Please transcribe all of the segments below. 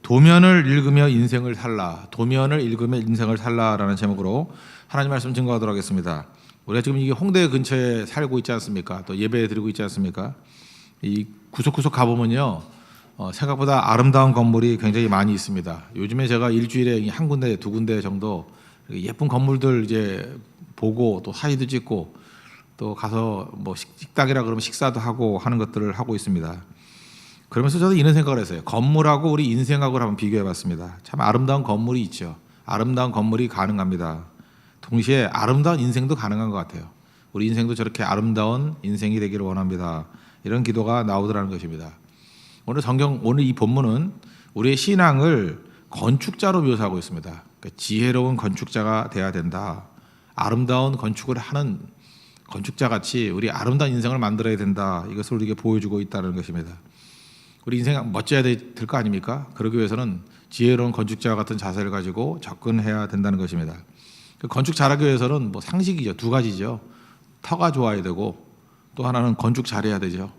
도면을 읽으며 인생을 살라. 도면을 읽으며 인생을 살라라는 제목으로 하나님 말씀 증거하도록 하겠습니다. 우리가 지금 이게 홍대 근처에 살고 있지 않습니까? 또 예배 드리고 있지 않습니까? 이 구석구석 가보면요, 생각보다 아름다운 건물이 굉장히 많이 있습니다. 요즘에 제가 일주일에 한 군데, 두 군데 정도 예쁜 건물들 이제 보고 또 사진도 찍고 또 가서 뭐 식당이라 그러면 식사도 하고 하는 것들을 하고 있습니다. 그러면서 저도 이런 생각을 했어요. 건물하고 우리 인생하고 한번 비교해봤습니다. 참 아름다운 건물이 있죠. 아름다운 건물이 가능합니다. 동시에 아름다운 인생도 가능한 것 같아요. 우리 인생도 저렇게 아름다운 인생이 되기를 원합니다. 이런 기도가 나오더라는 것입니다. 오늘 이 본문은 우리의 신앙을 건축자로 묘사하고 있습니다. 그러니까 지혜로운 건축자가 돼야 된다. 아름다운 건축을 하는 건축자같이 우리 아름다운 인생을 만들어야 된다. 이것을 우리에게 보여주고 있다는 것입니다. 우리 인생 멋져야 될 거 아닙니까? 그러기 위해서는 지혜로운 건축자 같은 자세를 가지고 접근해야 된다는 것입니다. 건축 잘하기 위해서는 뭐 상식이죠. 두 가지죠. 터가 좋아야 되고 또 하나는 건축 잘해야 되죠.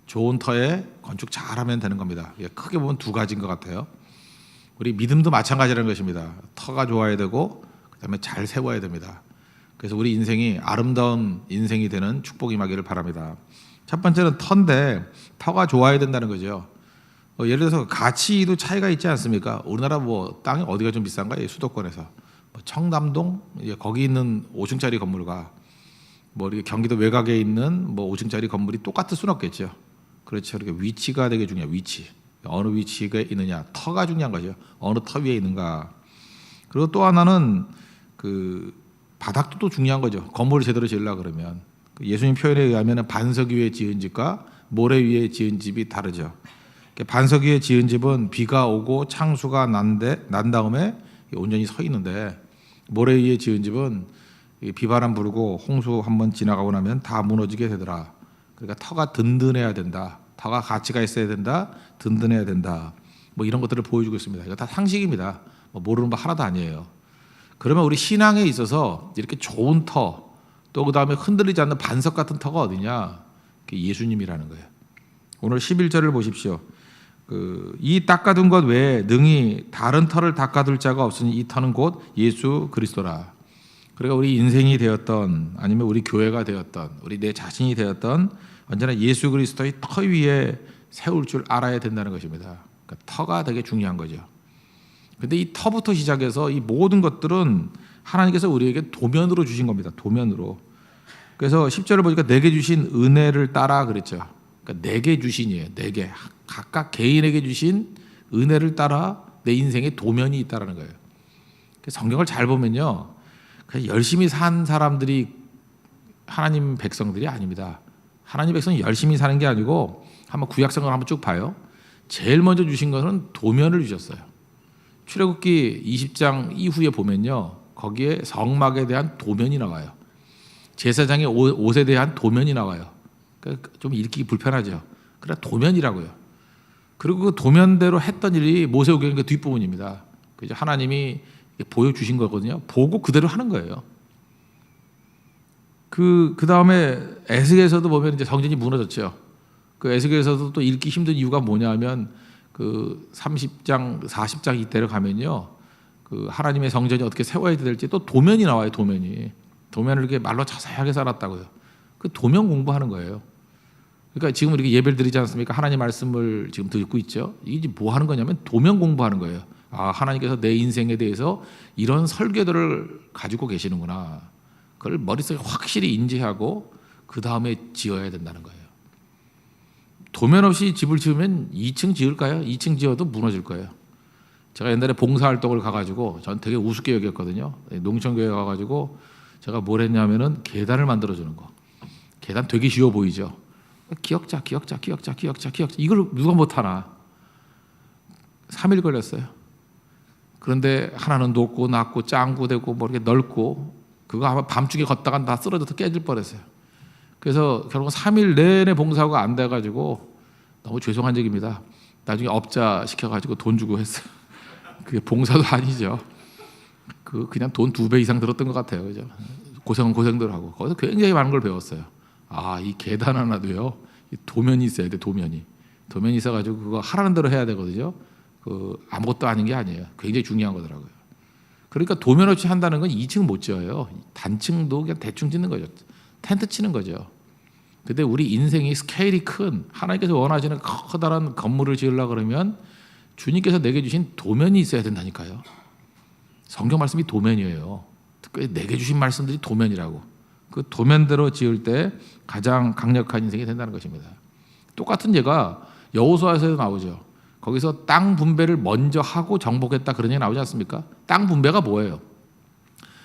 좋은 터에 건축 잘하면 되는 겁니다. 크게 보면 두 가지인 것 같아요. 우리 믿음도 마찬가지라는 것입니다. 터가 좋아야 되고 그다음에 잘 세워야 됩니다. 그래서 우리 인생이 아름다운 인생이 되는 축복이 임하기를 바랍니다. 첫 번째는 터인데 터가 좋아야 된다는 거죠. 예를 들어서 가치도 차이가 있지 않습니까? 우리나라 뭐 땅이 어디가 좀 비싼가? 수도권에서 뭐 청담동 거기 있는 5층짜리 건물과 뭐 이렇게 경기도 외곽에 있는 뭐 5층짜리 건물이 똑같을 수는 없겠죠. 그렇죠. 이렇게 위치가 되게 중요해요. 위치. 어느 위치가 있느냐. 터가 중요한 거죠. 어느 터 위에 있는가. 그리고 또 하나는 그 바닥도 또 중요한 거죠. 건물을 제대로 지으려고 그러면. 예수님 표현에 의하면 반석 위에 지은 집과 모래 위에 지은 집이 다르죠. 반석 위에 지은 집은 비가 오고 창수가 난 다음에 온전히 서 있는데 모래 위에 지은 집은 비바람 불고 홍수 한번 지나가고 나면 다 무너지게 되더라. 그러니까 터가 든든해야 된다. 터가 가치가 있어야 된다. 든든해야 된다. 뭐 이런 것들을 보여주고 있습니다. 이거 다 상식입니다. 뭐 모르는 바 하나도 아니에요. 그러면 우리 신앙에 있어서 이렇게 좋은 터, 또 그 다음에 흔들리지 않는 반석 같은 터가 어디냐? 그게 예수님이라는 거예요. 오늘 11절을 보십시오. 이 닦아둔 것 외에 능히 다른 터를 닦아둘 자가 없으니 이 터는 곧 예수 그리스도라. 그러니까 우리 인생이 되었던 아니면 우리 교회가 되었던 우리 내 자신이 되었던 언제나 예수 그리스도의 터 위에 세울 줄 알아야 된다는 것입니다. 그러니까 터가 되게 중요한 거죠. 그런데 이 터부터 시작해서 이 모든 것들은 하나님께서 우리에게 도면으로 주신 겁니다. 도면으로. 그래서 10절을 보니까 내게 주신 은혜를 따라 그랬죠. 그러니까 내게 주신이에요. 내게 각각 개인에게 주신 은혜를 따라 내 인생에 도면이 있다라는 거예요. 성경을 잘 보면요, 그냥 열심히 산 사람들이 하나님 백성들이 아닙니다. 하나님 백성이 열심히 사는 게 아니고 한번 구약성경을 한번 쭉 봐요. 제일 먼저 주신 것은 도면을 주셨어요. 출애굽기 20장 이후에 보면요, 거기에 성막에 대한 도면이 나와요. 제사장의 옷에 대한 도면이 나와요. 그러니까 좀 읽기 불편하죠. 그래 도면이라고요. 그리고 그 도면대로 했던 일이 모세오경의 그 뒷부분입니다. 그죠? 하나님이 보여주신 거거든요. 보고 그대로 하는 거예요. 그 다음에 에스겔에서도 보면 이제 성전이 무너졌죠. 그 에스겔에서도 또 읽기 힘든 이유가 뭐냐면 그 30장, 40장 이때를 가면요, 그 하나님의 성전이 어떻게 세워야 될지 또 도면이 나와요. 도면을 이렇게 말로 자세하게 써놨다고요. 그 도면 공부하는 거예요. 그러니까 지금 이렇게 예배를 드리지 않습니까? 하나님 말씀을 지금 듣고 있죠. 이게 뭐 하는 거냐면 도면 공부하는 거예요. 아, 하나님께서 내 인생에 대해서 이런 설계도를 가지고 계시는구나. 그걸 머릿속에 확실히 인지하고 그 다음에 지어야 된다는 거예요. 도면 없이 집을 지으면 2층 지을까요? 2층 지어도 무너질 거예요. 제가 옛날에 봉사활동을 가가지고 전 되게 우습게 여겼거든요. 농촌교회 가가지고 제가 뭘 했냐면은 계단을 만들어주는 거. 계단 되게 쉬워 보이죠? 기억자. 이걸 누가 못하나? 3일 걸렸어요. 그런데 하나는 높고 낮고 짱구되고 뭐 이렇게 넓고 그거 아마 밤중에 걷다가 다 쓰러져서 깨질 뻔했어요. 그래서 결국 3일 내내 봉사가 안 돼가지고 너무 죄송한 얘기입니다. 나중에 업자 시켜가지고 돈 주고 했어요. 그게 봉사도 아니죠. 그냥 돈 2배 이상 들었던 것 같아요. 그죠? 고생은 고생들 하고 거기서 굉장히 많은 걸 배웠어요. 아, 이 계단 하나도요, 도면이 있어야 돼. 도면이 있어가지고 그거 하라는 대로 해야 되거든요. 아무것도 아닌 게 아니에요. 굉장히 중요한 거더라고요. 그러니까 도면 없이 한다는 건 2층 못 지어요. 단층도 그냥 대충 짓는 거죠. 텐트 치는 거죠. 근데 우리 인생이 스케일이 큰 하나님께서 원하시는 커다란 건물을 지으려고 그러면 주님께서 내게 주신 도면이 있어야 된다니까요. 성경 말씀이 도면이에요. 특별히 내게 주신 말씀들이 도면이라고. 그 도면대로 지을 때 가장 강력한 인생이 된다는 것입니다. 똑같은 예가 여호수아에서 나오죠. 거기서 땅 분배를 먼저 하고 정복했다 그런 얘기 나오지 않습니까? 땅 분배가 뭐예요?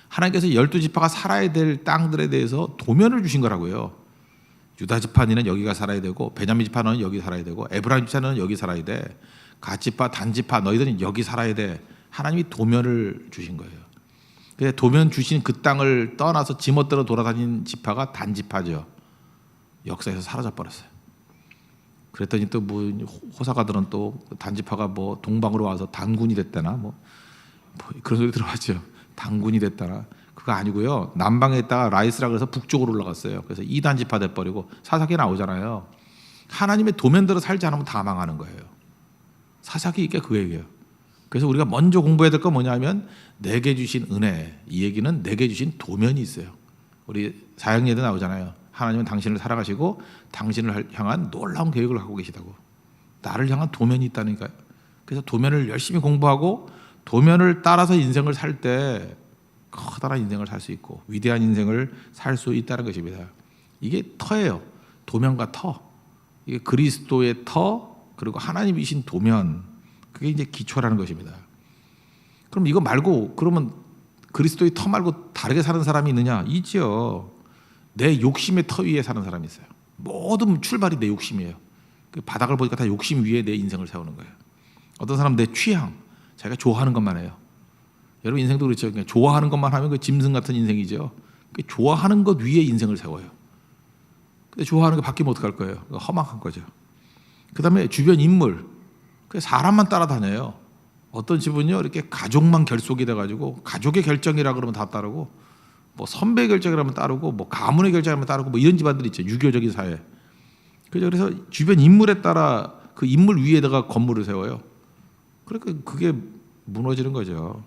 하나님께서 12지파가 살아야 될 땅들에 대해서 도면을 주신 거라고요. 유다 지파는 여기가 살아야 되고 베냐민 지파는 여기 살아야 되고 에브라임 지파는 여기 살아야 돼. 갓지파 단지파 너희들은 여기 살아야 돼. 하나님이 도면을 주신 거예요. 그래서 도면 주신 그 땅을 떠나서 지멋대로 돌아다닌 지파가 단지파죠. 역사에서 사라져 버렸어요. 그랬더니 또 뭐 호사가들은 또 단지파가 뭐 동방으로 와서 단군이 됐다나 뭐 그런 소리 들어봤죠. 단군이 됐다나 그거 아니고요. 남방에 있다가 라이스라 그래서 북쪽으로 올라갔어요. 그래서 이단지파 돼버리고 사사기 나오잖아요. 하나님의 도면대로 살지 않으면 다 망하는 거예요. 사사기 이게 그 얘기예요. 그래서 우리가 먼저 공부해야 될 건 뭐냐면 내게 주신 은혜, 이 얘기는 내게 주신 도면이 있어요. 우리 사형예도 나오잖아요. 하나님은 당신을 사랑하시고 당신을 향한 놀라운 계획을 갖고 계시다고. 나를 향한 도면이 있다니까요. 그래서 도면을 열심히 공부하고 도면을 따라서 인생을 살 때 커다란 인생을 살 수 있고 위대한 인생을 살 수 있다는 것입니다. 이게 터예요. 도면과 터. 이게 그리스도의 터 그리고 하나님이신 도면. 그게 이제 기초라는 것입니다. 그럼 이거 말고 그러면 그리스도의 터 말고 다르게 사는 사람이 있느냐? 있죠. 내 욕심의 터 위에 사는 사람이 있어요. 모든 출발이 내 욕심이에요. 그 바닥을 보니까 다 욕심 위에 내 인생을 세우는 거예요. 어떤 사람은 내 취향, 자기가 좋아하는 것만 해요. 여러분 인생도 그렇죠. 그냥 좋아하는 것만 하면 그 짐승 같은 인생이죠. 그 좋아하는 것 위에 인생을 세워요. 근데 좋아하는 게 바뀌면 어떡할 거예요? 험악한 거죠. 그 다음에 주변 인물, 그 사람만 따라다녀요. 어떤 집은요 이렇게 가족만 결속이 돼가지고 가족의 결정이라 그러면 다 따르고 뭐 선배 결정이라면 따르고 뭐 가문의 결정이라면 따르고 뭐 이런 집안들이 있죠. 유교적인 사회. 그래서 주변 인물에 따라 그 인물 위에다가 건물을 세워요. 그러니까 그게 무너지는 거죠.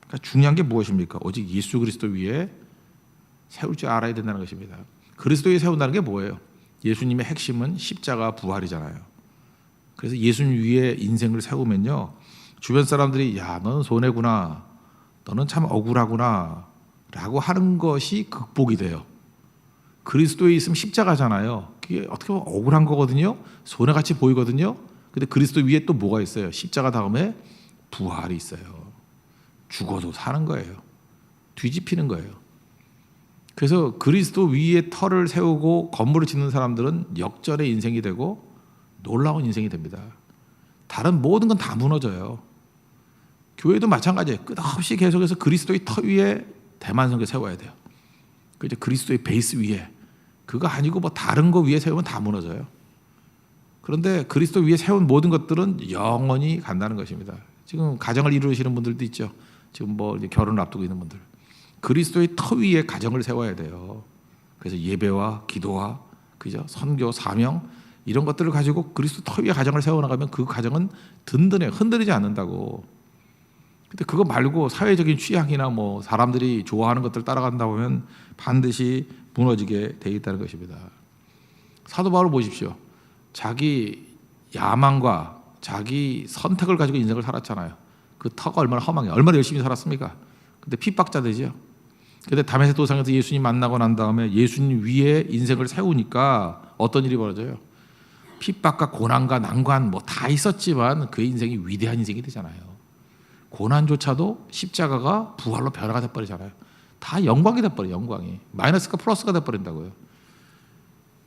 그러니까 중요한 게 무엇입니까? 오직 예수 그리스도 위에 세울 줄 알아야 된다는 것입니다. 그리스도 위에 세운다는 게 뭐예요? 예수님의 핵심은 십자가 부활이잖아요. 그래서 예수님 위에 인생을 세우면요 주변 사람들이 야 너는 손해구나, 너는 참 억울하구나 라고 하는 것이 극복이 돼요. 그리스도에 있으면 십자가잖아요. 그게 어떻게 보면 억울한 거거든요. 손해같이 보이거든요. 근데 그리스도 위에 또 뭐가 있어요? 십자가 다음에 부활이 있어요. 죽어도 사는 거예요. 뒤집히는 거예요. 그래서 그리스도 위에 터를 세우고 건물을 짓는 사람들은 역전의 인생이 되고 놀라운 인생이 됩니다. 다른 모든 건 다 무너져요. 교회도 마찬가지예요. 끝없이 계속해서 그리스도의 터 위에 대만성교 세워야 돼요. 그 이제 그리스도의 베이스 위에 그거 아니고 뭐 다른 거 위에 세우면 다 무너져요. 그런데 그리스도 위에 세운 모든 것들은 영원히 간다는 것입니다. 지금 가정을 이루시는 분들도 있죠. 지금 뭐 이제 결혼을 앞두고 있는 분들. 그리스도의 터 위에 가정을 세워야 돼요. 그래서 예배와 기도와 그죠? 선교, 사명 이런 것들을 가지고 그리스도 터 위에 가정을 세워나가면 그 가정은 든든해요. 흔들리지 않는다고. 근데 그거 말고 사회적인 취향이나 뭐 사람들이 좋아하는 것들 따라간다 보면 반드시 무너지게 돼 있다는 것입니다. 사도 바울 보십시오. 자기 야망과 자기 선택을 가지고 인생을 살았잖아요. 그 터가 얼마나 험하게 얼마나 열심히 살았습니까? 근데 핍박자 되죠. 근데 다메섹 도상에서 예수님 만나고 난 다음에 예수님 위에 인생을 세우니까 어떤 일이 벌어져요? 핍박과 고난과 난관 뭐 다 있었지만 그 인생이 위대한 인생이 되잖아요. 고난조차도 십자가가 부활로 변화가 돼버리잖아요. 다 영광이 돼버려요. 영광이 마이너스가 플러스가 돼버린다고요.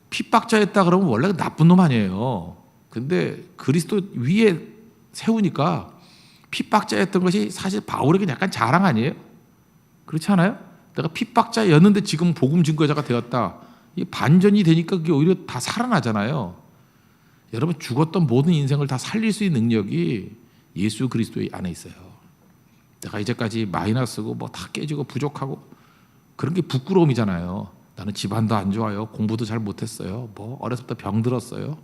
핍박자였다 그러면 원래 나쁜 놈 아니에요. 근데 그리스도 위에 세우니까 핍박자였던 것이 사실 바울에게 약간 자랑 아니에요? 그렇지 않아요? 내가 핍박자였는데 지금 복음 증거자가 되었다. 이 반전이 되니까 그게 오히려 다 살아나잖아요. 여러분 죽었던 모든 인생을 다 살릴 수 있는 능력이 예수 그리스도 안에 있어요. 내가 이제까지 마이너스고 뭐 다 깨지고 부족하고 그런 게 부끄러움이잖아요. 나는 집안도 안 좋아요. 공부도 잘 못했어요. 뭐 어렸을 때 병 들었어요.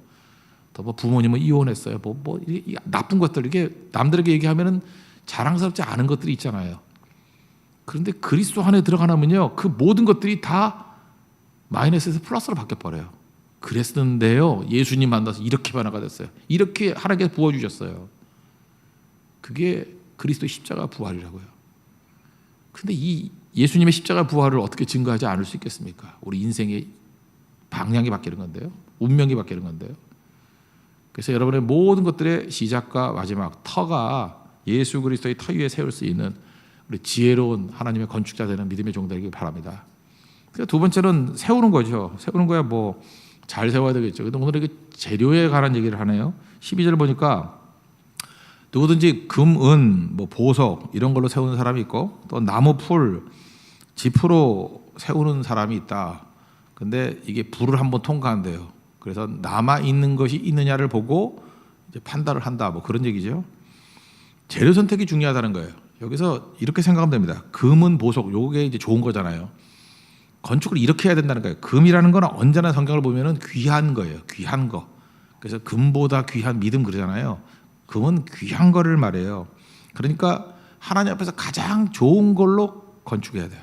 또 뭐 부모님은 이혼했어요. 이 나쁜 것들, 이게 남들에게 얘기하면은 자랑스럽지 않은 것들이 있잖아요. 그런데 그리스도 안에 들어가나면요, 그 모든 것들이 다 마이너스에서 플러스로 바뀌어 버려요. 그랬는데요, 예수님 만나서 이렇게 변화가 됐어요. 이렇게 하나님께서 부어주셨어요. 그게 그리스도의 십자가 부활이라고요. 근데 이 예수님의 십자가 부활을 어떻게 증거하지 않을 수 있겠습니까? 우리 인생의 방향이 바뀌는 건데요, 운명이 바뀌는 건데요. 그래서 여러분의 모든 것들의 시작과 마지막 터가 예수 그리스도의 터 위에 세울 수 있는 우리 지혜로운 하나님의 건축자 되는 믿음의 종 되길 바랍니다. 두 번째는 세우는 거죠. 세우는 거야 뭐 잘 세워야 되겠죠. 근데 오늘 이게 재료에 관한 얘기를 하네요. 12절 보니까 누구든지 금, 은, 뭐 보석 이런 걸로 세우는 사람이 있고, 또 나무, 풀, 지프로 세우는 사람이 있다. 근데 이게 불을 한번 통과한대요. 그래서 남아 있는 것이 있느냐를 보고 이제 판단을 한다. 뭐 그런 얘기죠. 재료 선택이 중요하다는 거예요. 여기서 이렇게 생각하면 됩니다. 금은 보석, 요게 이제 좋은 거잖아요. 건축을 이렇게 해야 된다는 거예요. 금이라는 건 언제나 성경을 보면은 귀한 거예요. 귀한 거. 그래서 금보다 귀한 믿음 그러잖아요. 금은 귀한 거를 말해요. 그러니까 하나님 앞에서 가장 좋은 걸로 건축해야 돼요.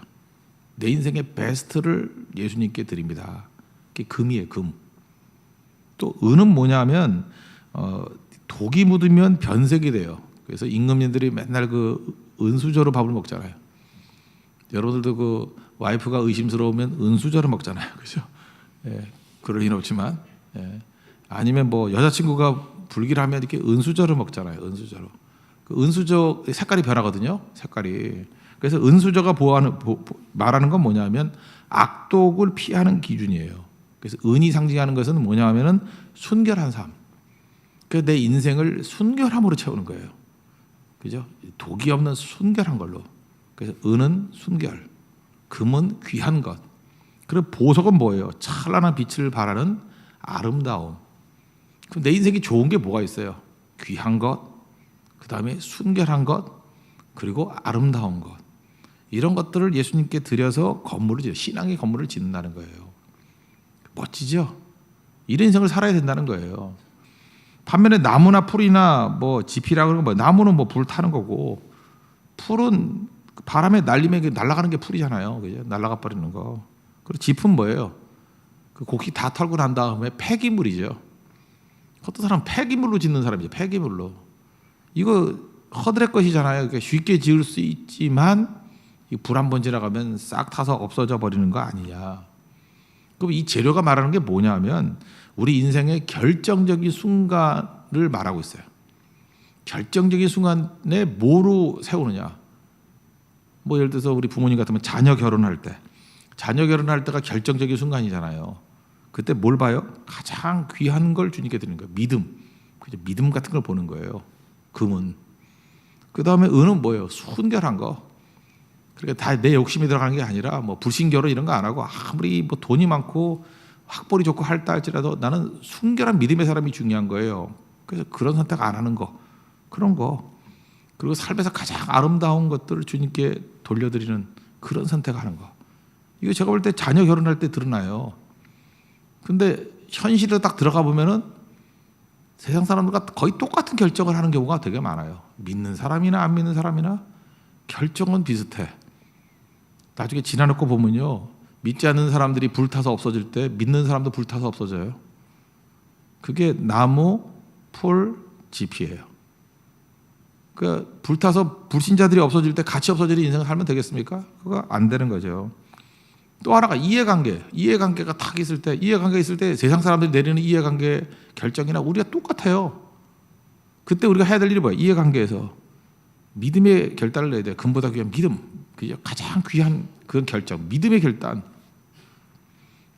내 인생의 베스트를 예수님께 드립니다. 그게 금이에요. 금. 또 은은 뭐냐면 독이 묻으면 변색이 돼요. 그래서 임금님들이 맨날 그 은수저로 밥을 먹잖아요. 여러분들도 그 와이프가 의심스러우면 은수저를 먹잖아요. 그죠? 예, 그럴 리는 없지만. 예. 아니면 뭐 여자친구가 불길을 하면 이렇게 은수저를 먹잖아요. 은수저로. 그 은수저 색깔이 변하거든요. 색깔이. 그래서 은수저가 말하는 건 뭐냐면 악독을 피하는 기준이에요. 그래서 은이 상징하는 것은 뭐냐면은 순결한 삶. 그래서 내 인생을 순결함으로 채우는 거예요. 그죠? 독이 없는 순결한 걸로. 그래서 은은 순결, 금은 귀한 것. 그리고 보석은 뭐예요? 찬란한 빛을 발하는 아름다움. 그럼 내 인생이 좋은 게 뭐가 있어요? 귀한 것, 그 다음에 순결한 것, 그리고 아름다운 것. 이런 것들을 예수님께 드려서 건물을 지어, 신앙의 건물을 짓는다는 거예요. 멋지죠? 이런 인생을 살아야 된다는 거예요. 반면에 나무나 풀이나 뭐 지피라 그러는 거, 나무는 뭐 불 타는 거고, 풀은 바람에 날리면 날아가는 게 풀이잖아요. 그죠? 날아가 버리는 거. 그리고 짚은 뭐예요? 그 곡식 다 털고 난 다음에 폐기물이죠. 어떤 사람은 폐기물로 짓는 사람이죠. 폐기물로. 이거 허드렛 것이잖아요. 그러니까 쉽게 지을 수 있지만 불 한 번 지나가면 싹 타서 없어져 버리는 거 아니냐. 그럼 이 재료가 말하는 게 뭐냐면 우리 인생의 결정적인 순간을 말하고 있어요. 결정적인 순간에 뭐로 세우느냐. 뭐 예를 들어서 우리 부모님 같으면 자녀 결혼할 때가 결정적인 순간이잖아요. 그때 뭘 봐요? 가장 귀한 걸 주님께 드리는 거예요. 믿음. 그죠? 믿음 같은 걸 보는 거예요. 금은. 그 다음에 은은 뭐예요? 순결한 거. 그러니까 다 내 욕심이 들어가는 게 아니라 뭐 불신결혼 이런 거 안 하고 아무리 뭐 돈이 많고 학벌이 좋고 할다 할지라도 나는 순결한 믿음의 사람이 중요한 거예요. 그래서 그런 선택 안 하는 거. 그런 거. 그리고 삶에서 가장 아름다운 것들을 주님께 돌려드리는 그런 선택하는 거. 이거 제가 볼 때 자녀 결혼할 때 드러나요. 근데 현실에 딱 들어가 보면은 세상 사람들과 거의 똑같은 결정을 하는 경우가 되게 많아요. 믿는 사람이나 안 믿는 사람이나 결정은 비슷해. 나중에 지나놓고 보면요, 믿지 않는 사람들이 불타서 없어질 때 믿는 사람도 불타서 없어져요. 그게 나무, 풀, 지피예요. 그 불타서 불신자들이 없어질 때 같이 없어지는 인생을 살면 되겠습니까? 그거 안 되는 거죠. 또 하나가 이해관계가 딱 있을 때 세상 사람들이 내리는 이해관계 결정이나 우리가 똑같아요. 그때 우리가 해야 될 일이 뭐예요? 이해관계에서 믿음의 결단을 내야 돼요. 금보다 귀한 믿음. 그죠? 가장 귀한 그 결정, 믿음의 결단.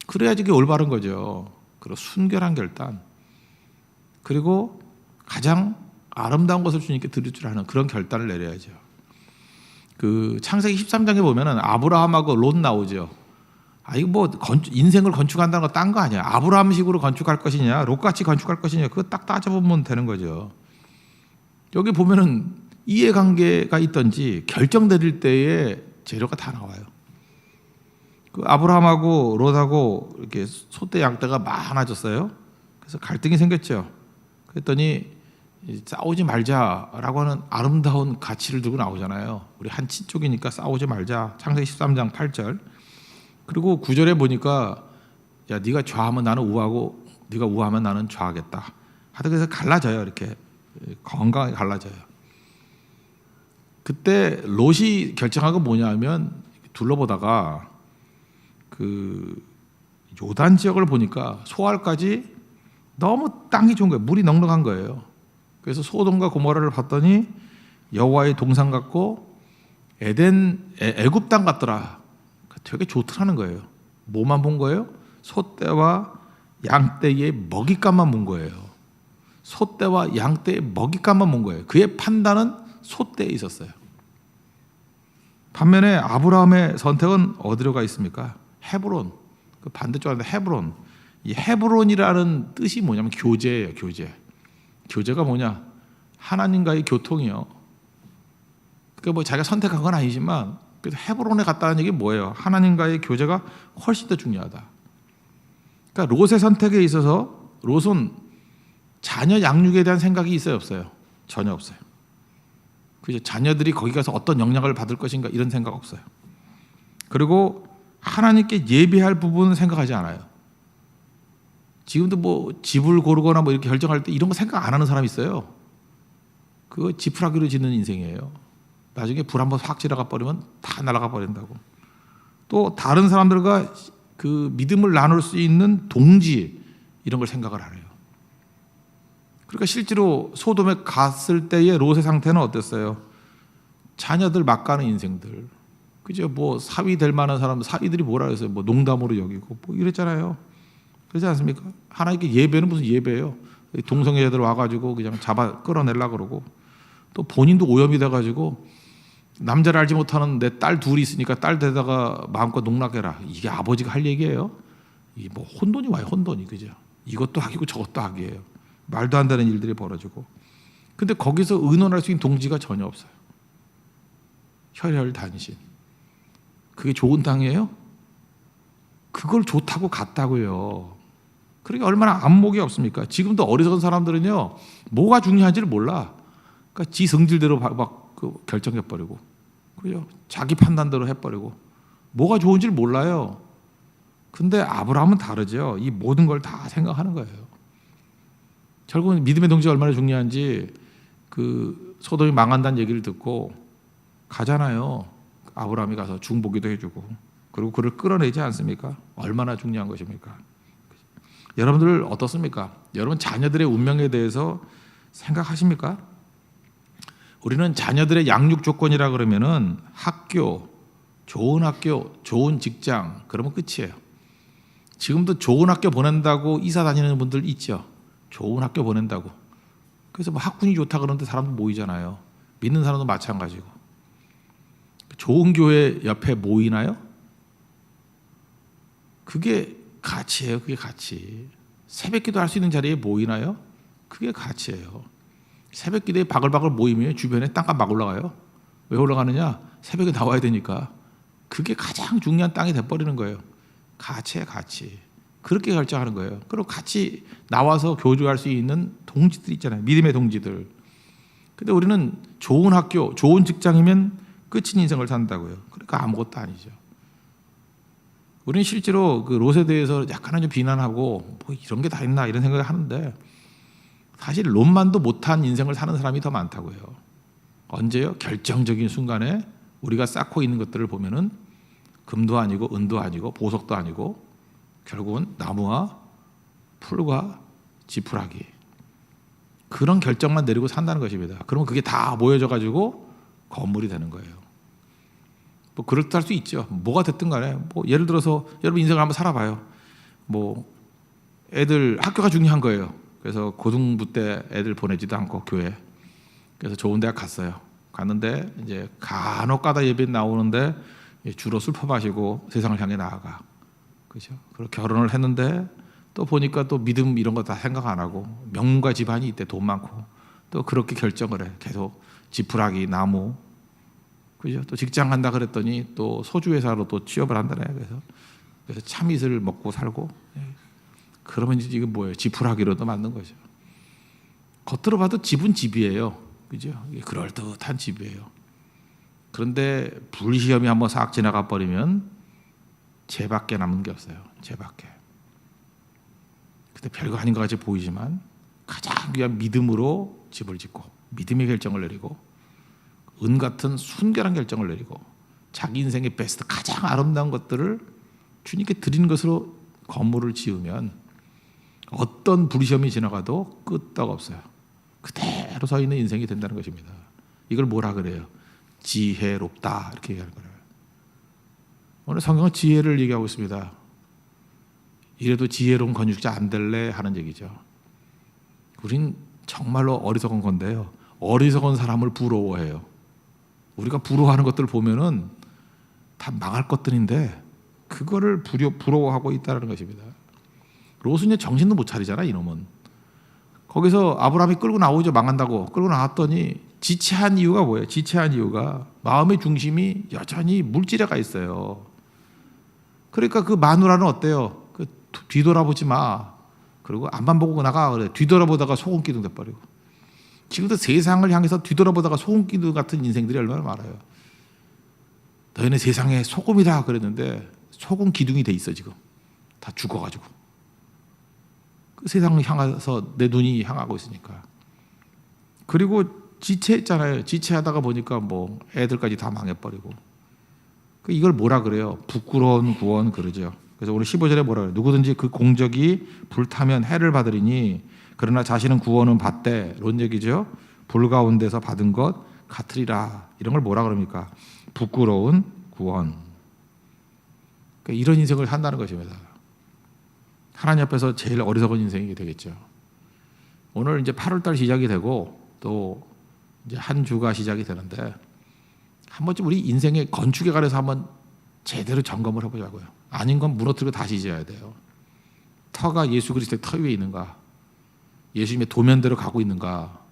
그래야지 그게 올바른 거죠. 그리고 순결한 결단. 그리고 가장 아름다운 것을 주님께 드릴 줄 아는 그런 결단을 내려야죠. 그 창세기 13장에 보면은 아브라함하고 롯 나오죠. 이거 뭐 인생을 건축한다는 거 딴 거 아니야. 아브라함식으로 건축할 것이냐, 롯같이 건축할 것이냐, 그거 딱 따져보면 되는 거죠. 여기 보면은 이해관계가 있든지 결정 내릴 때에 재료가 다 나와요. 그 아브라함하고 롯하고 이렇게 소떼 양떼가 많아졌어요. 그래서 갈등이 생겼죠. 그랬더니 싸우지 말자라고 하는 아름다운 가치를 들고 나오잖아요. 우리 한 친족이니까 싸우지 말자. 창세기 13장 8절. 그리고 9절에 보니까 야 네가 좌하면 나는 우하고 네가 우하면 나는 좌하겠다. 하여튼 그래서 갈라져요. 이렇게 건강하게 갈라져요. 그때 롯이 결정한 건 뭐냐면 둘러보다가 그 요단 지역을 보니까 소알까지 너무 땅이 좋은 거예요. 물이 넉넉한 거예요. 그래서 소돔과 고모라를 봤더니 여호와의 동산 같고 애굽 땅 같더라. 되게 좋더라는 거예요. 뭐만 본 거예요? 소떼와 양떼의 먹잇감만 본 거예요. 소떼와 양떼의 먹잇감만 본 거예요. 그의 판단은 소떼에 있었어요. 반면에 아브라함의 선택은 어디로 가 있습니까? 헤브론. 그 반대쪽에 헤브론. 이 헤브론이라는 뜻이 뭐냐면 교제예요. 교제. 교제가 뭐냐? 하나님과의 교통이요. 그러니까 뭐 자기가 선택한 건 아니지만 그래서 헤브론에 갔다는 얘기 뭐예요? 하나님과의 교제가 훨씬 더 중요하다. 그러니까 롯의 선택에 있어서 롯은 자녀 양육에 대한 생각이 있어요, 없어요? 전혀 없어요. 그죠? 자녀들이 거기 가서 어떤 영향을 받을 것인가 이런 생각 없어요. 그리고 하나님께 예배할 부분은 생각하지 않아요. 지금도 뭐 집을 고르거나 뭐 이렇게 결정할 때 이런 거 생각 안 하는 사람이 있어요. 그거 지푸라기로 짓는 인생이에요. 나중에 불 한번 확 지나가 버리면 다 날아가 버린다고. 또 다른 사람들과 그 믿음을 나눌 수 있는 동지 이런 걸 생각을 안 해요. 그러니까 실제로 소돔에 갔을 때의 롯의 상태는 어땠어요? 자녀들 막 가는 인생들. 그죠? 뭐 사위 될 만한 사람 사위들이 뭐라 그랬어요? 뭐 농담으로 여기고 뭐 이랬잖아요. 그렇지 않습니까? 하나님께 예배는 무슨 예배예요? 동성애자들 와가지고 그냥 잡아 끌어내려고 그러고 또 본인도 오염이 돼가지고 남자를 알지 못하는 내 딸 둘이 있으니까 딸 데다가 마음껏 농락해라. 이게 아버지가 할 얘기예요? 이게 뭐 혼돈이 와요, 혼돈이. 그죠? 이것도 하기고 저것도 하기예요. 말도 안 되는 일들이 벌어지고. 근데 거기서 의논할 수 있는 동지가 전혀 없어요. 혈혈단신. 그게 좋은 땅이에요? 그걸 좋다고 갔다고요. 그러니까 얼마나 안목이 없습니까? 지금도 어리석은 사람들은요, 뭐가 중요한지를 몰라. 그러니까 지 성질대로 막 결정해버리고, 그죠? 자기 판단대로 해버리고, 뭐가 좋은지를 몰라요. 근데 아브라함은 다르죠. 이 모든 걸 다 생각하는 거예요. 결국은 믿음의 동지가 얼마나 중요한지 그 소돔이 망한다는 얘기를 듣고 가잖아요. 아브라함이 가서 중보기도 해주고 그리고 그를 끌어내지 않습니까? 얼마나 중요한 것입니까? 여러분들 어떻습니까? 여러분 자녀들의 운명에 대해서 생각하십니까? 우리는 자녀들의 양육 조건이라 그러면은 학교, 좋은 직장 그러면 끝이에요. 지금도 좋은 학교 보낸다고 이사 다니는 분들 있죠. 좋은 학교 보낸다고. 그래서 뭐 학군이 좋다 그러는데 사람들 모이잖아요. 믿는 사람도 마찬가지고. 좋은 교회 옆에 모이나요? 그게 가치예요. 그게 가치. 새벽기도 할 수 있는 자리에 모이나요? 그게 가치예요. 새벽기도에 바글바글 모이면 주변에 땅값 막 올라가요. 왜 올라가느냐? 새벽에 나와야 되니까. 그게 가장 중요한 땅이 돼버리는 거예요. 가치예요, 가치. 그렇게 결정하는 거예요. 그리고 같이 나와서 교주할 수 있는 동지들 있잖아요. 믿음의 동지들. 근데 우리는 좋은 학교, 좋은 직장이면 끝인 인생을 산다고요. 그러니까 아무것도 아니죠. 우리는 실제로 그 롯에 대해서 약간은 좀 비난하고 뭐 이런 게 다 있나 이런 생각을 하는데 사실 롯만도 못한 인생을 사는 사람이 더 많다고요. 언제요? 결정적인 순간에 우리가 쌓고 있는 것들을 보면은 금도 아니고 은도 아니고 보석도 아니고 결국은 나무와 풀과 지푸라기 그런 결정만 내리고 산다는 것입니다. 그러면 그게 다 모여져 가지고 건물이 되는 거예요. 뭐 그럴듯할 수 있죠. 뭐가 됐든 간에 뭐 예를 들어서 여러분 인생을 한번 살아봐요. 뭐 애들 학교가 중요한 거예요. 그래서 고등부 때 애들 보내지도 않고 교회. 그래서 좋은 대학 갔어요. 갔는데 이제 간혹 가다 예배 나오는데 주로 술 퍼마시고 세상을 향해 나아가. 그렇죠? 그리고 결혼을 했는데 또 보니까 또 믿음 이런 거 다 생각 안 하고 명문가 집안이 있대. 돈 많고 또 그렇게 결정을 해. 계속 지푸라기 나무. 그죠? 또 직장 간다 그랬더니 또 소주 회사로 또 취업을 한다네. 그래서 참이슬 먹고 살고. 그러면 이제 이거 뭐예요? 지푸라기로도 맞는 거죠. 겉으로 봐도 집은 집이에요. 그죠? 이게 그럴듯한 집이에요. 그런데 불시험이 한번 싹 지나가 버리면 죄밖에 남은 게 없어요. 죄밖에. 근데 별거 아닌 것 같이 보이지만 가장 귀한 믿음으로 집을 짓고 믿음의 결정을 내리고 은 같은 순결한 결정을 내리고 자기 인생의 베스트 가장 아름다운 것들을 주님께 드리는 것으로 건물을 지으면 어떤 불시험이 지나가도 끄떡 없어요. 그대로 서 있는 인생이 된다는 것입니다. 이걸 뭐라 그래요? 지혜롭다 이렇게 얘기하는 거예요. 오늘 성경은 지혜를 얘기하고 있습니다. 이래도 지혜로운 건축자 안 될래 하는 얘기죠. 우린 정말로 어리석은 건데요. 어리석은 사람을 부러워해요. 우리가 부러워하는 것들을 보면은 다 망할 것들인데 그거를 부러워하고 있다는 것입니다. 롯은 정신도 못 차리잖아 이놈은. 거기서 아브라함이 끌고 나오죠. 망한다고 끌고 나왔더니 지체한 이유가 뭐예요? 지체한 이유가 마음의 중심이 여전히 물질에 가 있어요. 그러니까 그 마누라는 어때요? 그 뒤돌아보지 마. 그리고 앞만 보고 나가 그래. 뒤돌아보다가 소금기둥 돼버리고. 지금도 세상을 향해서 뒤돌아보다가 소금기둥 같은 인생들이 얼마나 많아요. 너희는 세상의 소금이다 그랬는데 소금 기둥이 돼 있어 지금. 다 죽어가지고. 그 세상을 향해서 내 눈이 향하고 있으니까. 그리고 지체했잖아요. 지체하다가 보니까 뭐 애들까지 다 망해버리고. 이걸 뭐라 그래요? 부끄러운 구원 그러죠. 그래서 오늘 15절에 뭐라 그래요? 누구든지 그 공적이 불타면 해를 받으리니 그러나 자신은 구원은 받되 이런 얘기죠. 불 가운데서 받은 것 같으리라. 이런 걸 뭐라 그럽니까? 부끄러운 구원. 그러니까 이런 인생을 산다는 것입니다. 하나님 앞에서 제일 어리석은 인생이 되겠죠. 오늘 이제 8월달 시작이 되고 또 이제 한 주가 시작이 되는데 한 번쯤 우리 인생의 건축에 관해서 한번 제대로 점검을 해보자고요. 아닌 건 무너뜨리고 다시 지어야 돼요. 터가 예수 그리스도의 터 위에 있는가, 예수님의 도면대로 가고 있는가,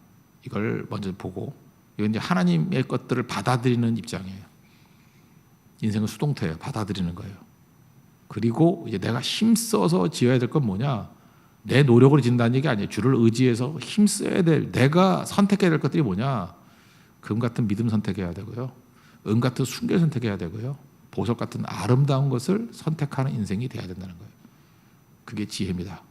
이걸 먼저 보고 이건 이제 하나님의 것들을 받아들이는 입장이에요. 인생은 수동태예요. 받아들이는 거예요. 그리고 이제 내가 힘써서 지어야 될 건 뭐냐? 내 노력으로 진다는 얘기 아니에요. 주를 의지해서 힘써야 될, 내가 선택해야 될 것들이 뭐냐? 금 같은 믿음 선택해야 되고요. 은 같은 순결 선택해야 되고요. 보석 같은 아름다운 것을 선택하는 인생이 돼야 된다는 거예요. 그게 지혜입니다.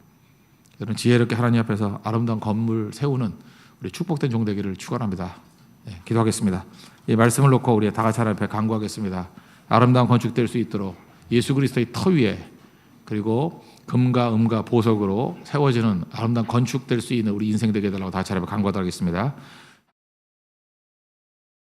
여러분 지혜롭게 하나님 앞에서 아름다운 건물 세우는 우리 축복된 종 되기를 축원합니다. 네, 기도하겠습니다. 이 말씀을 놓고 우리 다 같이 하나님 앞에 간구하겠습니다. 아름다운 건축될 수 있도록 예수 그리스도의 터 위에 그리고 금과 음과 보석으로 세워지는 아름다운 건축될 수 있는 우리 인생 되게 해달라고 다 같이 하나님 앞에 간구하겠습니다.